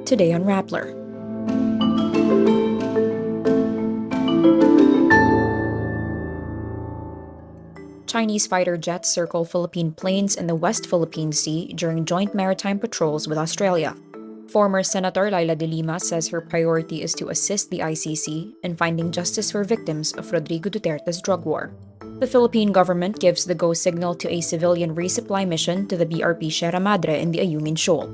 Today on Rappler. Chinese fighter jets circle Philippine plains in the West Philippine Sea during joint maritime patrols with Australia. Former Senator Laila de Lima says her priority is to assist the ICC in finding justice for victims of Rodrigo Duterte's drug war. The Philippine government gives the go signal to a civilian resupply mission to the BRP Sierra Madre in the Ayungin Shoal.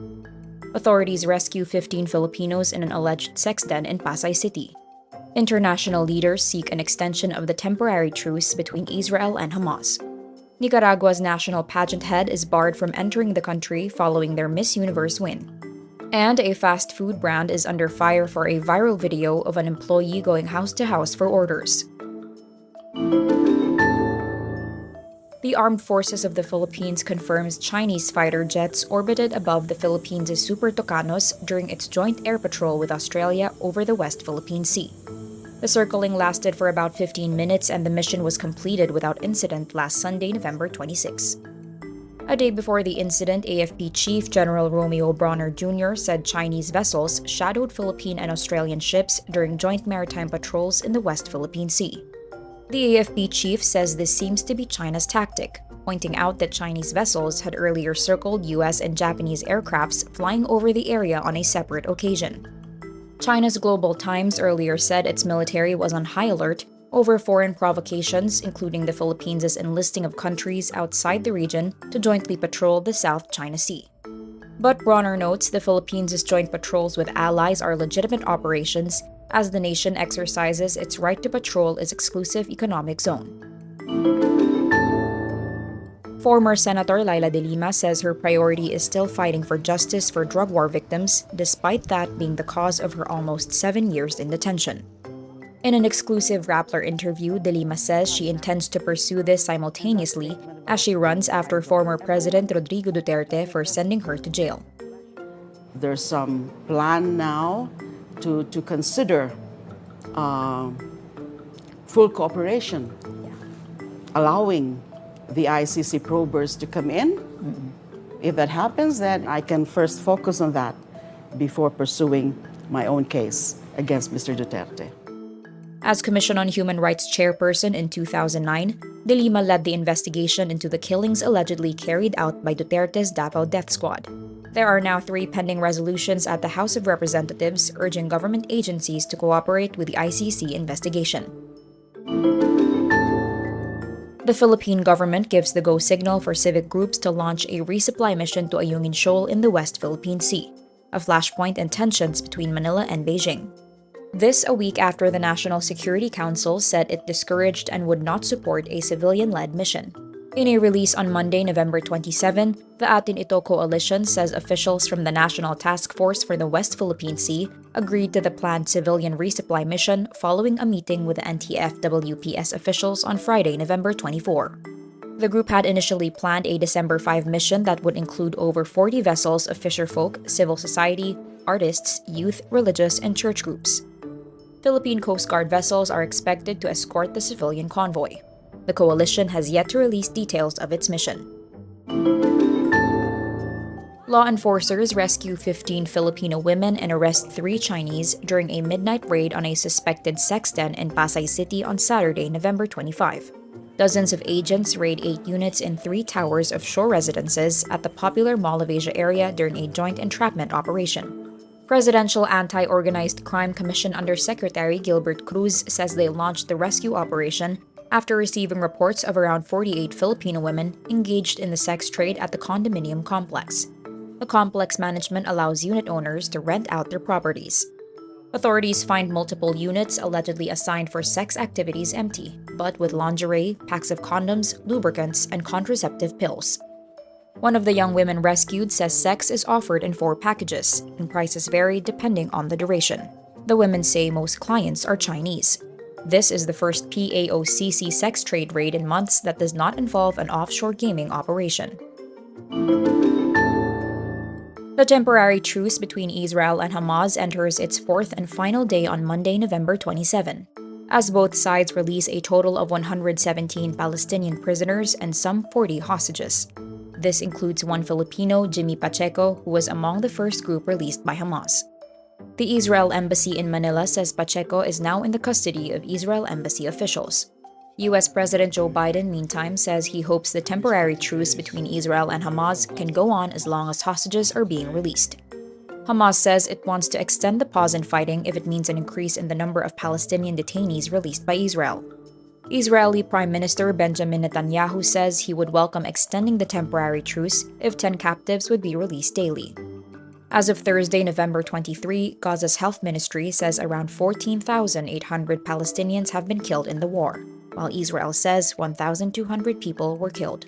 Authorities rescue 15 Filipinos in an alleged sex den in Pasay City. International leaders seek an extension of the temporary truce between Israel and Hamas. Nicaragua's national pageant head is barred from entering the country following their Miss Universe win. And a fast food brand is under fire for a viral video of an employee going house to house for orders. The Armed Forces of the Philippines confirms Chinese fighter jets orbited above the Philippines' Super Tucanos during its joint air patrol with Australia over the West Philippine Sea. The circling lasted for about 15 minutes and the mission was completed without incident last Sunday, November 26. A day before the incident, AFP Chief General Romeo Bronner Jr. said Chinese vessels shadowed Philippine and Australian ships during joint maritime patrols in the West Philippine Sea. The AFP chief says this seems to be China's tactic, pointing out that Chinese vessels had earlier circled US and Japanese aircrafts flying over the area on a separate occasion. China's Global Times earlier said its military was on high alert over foreign provocations, including the Philippines' enlisting of countries outside the region to jointly patrol the South China Sea. But Bronner notes the Philippines' joint patrols with allies are legitimate operations as the nation exercises its right to patrol its exclusive economic zone. Former Senator Laila de Lima says her priority is still fighting for justice for drug war victims, despite that being the cause of her almost 7 years in detention. In an exclusive Rappler interview, de Lima says she intends to pursue this simultaneously as she runs after former President Rodrigo Duterte for sending her to jail. There's some plan now to consider full cooperation, allowing the ICC probers to come in. If that happens, then I can first focus on that before pursuing my own case against Mr. Duterte. As Commission on Human Rights chairperson in 2009, de Lima led the investigation into the killings allegedly carried out by Duterte's Davao Death Squad. There are now 3 pending resolutions at the House of Representatives urging government agencies to cooperate with the ICC investigation. The Philippine government gives the go signal for civic groups to launch a resupply mission to Ayungin Shoal in the West Philippine Sea, a flashpoint in tensions between Manila and Beijing. This a week after the National Security Council said it discouraged and would not support a civilian-led mission. In a release on Monday, November 27, the Atin Ito coalition says officials from the National Task Force for the West Philippine Sea agreed to the planned civilian resupply mission following a meeting with the NTF-WPS officials on Friday, November 24. The group had initially planned a December 5 mission that would include over 40 vessels of fisherfolk, civil society, artists, youth, religious, and church groups. Philippine Coast Guard vessels are expected to escort the civilian convoy. The coalition has yet to release details of its mission. Law enforcers rescue 15 Filipino women and arrest 3 Chinese during a midnight raid on a suspected sex den in Pasay City on Saturday, November 25. Dozens of agents raid 8 units in 3 towers of shore residences at the popular Mall of Asia area during a joint entrapment operation. Presidential Anti-Organized Crime Commission Undersecretary Gilbert Cruz says they launched the rescue operation after receiving reports of around 48 Filipino women engaged in the sex trade at the condominium complex. The complex management allows unit owners to rent out their properties. Authorities find multiple units allegedly assigned for sex activities empty, but with lingerie, packs of condoms, lubricants, and contraceptive pills. One of the young women rescued says sex is offered in 4 packages, and prices vary depending on the duration. The women say most clients are Chinese. This is the first PAOCC sex trade raid in months that does not involve an offshore gaming operation. The temporary truce between Israel and Hamas enters its 4th and final day on Monday, November 27, as both sides release a total of 117 Palestinian prisoners and some 40 hostages. This includes one Filipino, Jimmy Pacheco, who was among the first group released by Hamas. The Israel Embassy in Manila says Pacheco is now in the custody of Israel Embassy officials. U.S. President Joe Biden, meantime, says he hopes the temporary truce between Israel and Hamas can go on as long as hostages are being released. Hamas says it wants to extend the pause in fighting if it means an increase in the number of Palestinian detainees released by Israel. Israeli Prime Minister Benjamin Netanyahu says he would welcome extending the temporary truce if 10 captives would be released daily. As of Thursday, November 23, Gaza's health ministry says around 14,800 Palestinians have been killed in the war, while Israel says 1,200 people were killed.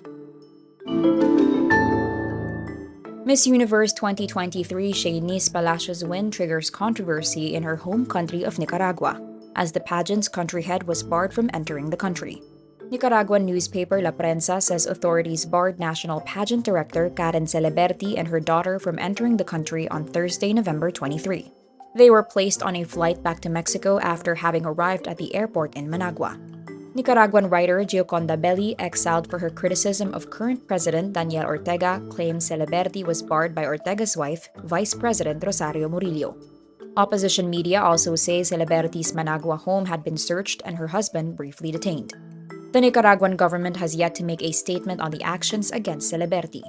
Miss Universe 2023 Sheynnis Palacios' win triggers controversy in her home country of Nicaragua, as the pageant's country head was barred from entering the country. Nicaraguan newspaper La Prensa says authorities barred national pageant director Karen Celeberti and her daughter from entering the country on Thursday, November 23. They were placed on a flight back to Mexico after having arrived at the airport in Managua. Nicaraguan writer Gioconda Belli, exiled for her criticism of current President Daniel Ortega, claims Celeberti was barred by Ortega's wife, Vice President Rosario Murillo. Opposition media also say Celeberti's Managua home had been searched and her husband briefly detained. The Nicaraguan government has yet to make a statement on the actions against Celeberti.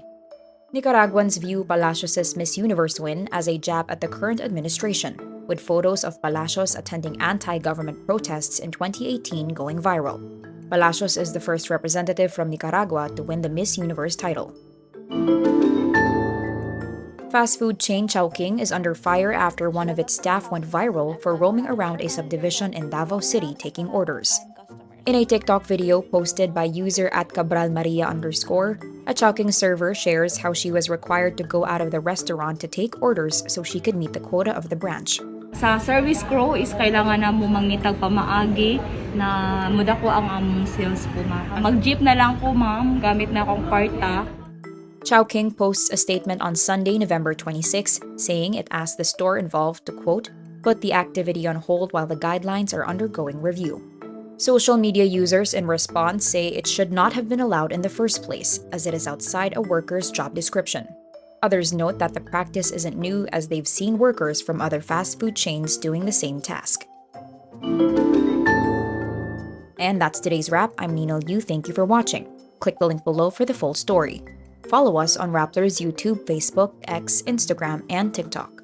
Nicaraguans view Palacios' Miss Universe win as a jab at the current administration, with photos of Palacios attending anti-government protests in 2018 going viral. Palacios is the first representative from Nicaragua to win the Miss Universe title. Fast food chain Chowking is under fire after one of its staff went viral for roaming around a subdivision in Davao City taking orders. In a TikTok video posted by user @CabralMaria_, a Chowking server shares how she was required to go out of the restaurant to take orders so she could meet the quota of the branch. Sa service crew is kailangan na mo mangitag pamaagi na mudako ang among sales po ma'am. Mag-jeep na lang ko ma'am, gamit na akong parta. Chowking posts a statement on Sunday, November 26, saying it asked the store involved to, quote, put the activity on hold while the guidelines are undergoing review. Social media users in response say it should not have been allowed in the first place, as it is outside a worker's job description. Others note that the practice isn't new, as they've seen workers from other fast food chains doing the same task. And that's today's wrap. I'm Nino Liu. Thank you for watching. Click the link below for the full story. Follow us on Rappler's YouTube, Facebook, X, Instagram, and TikTok.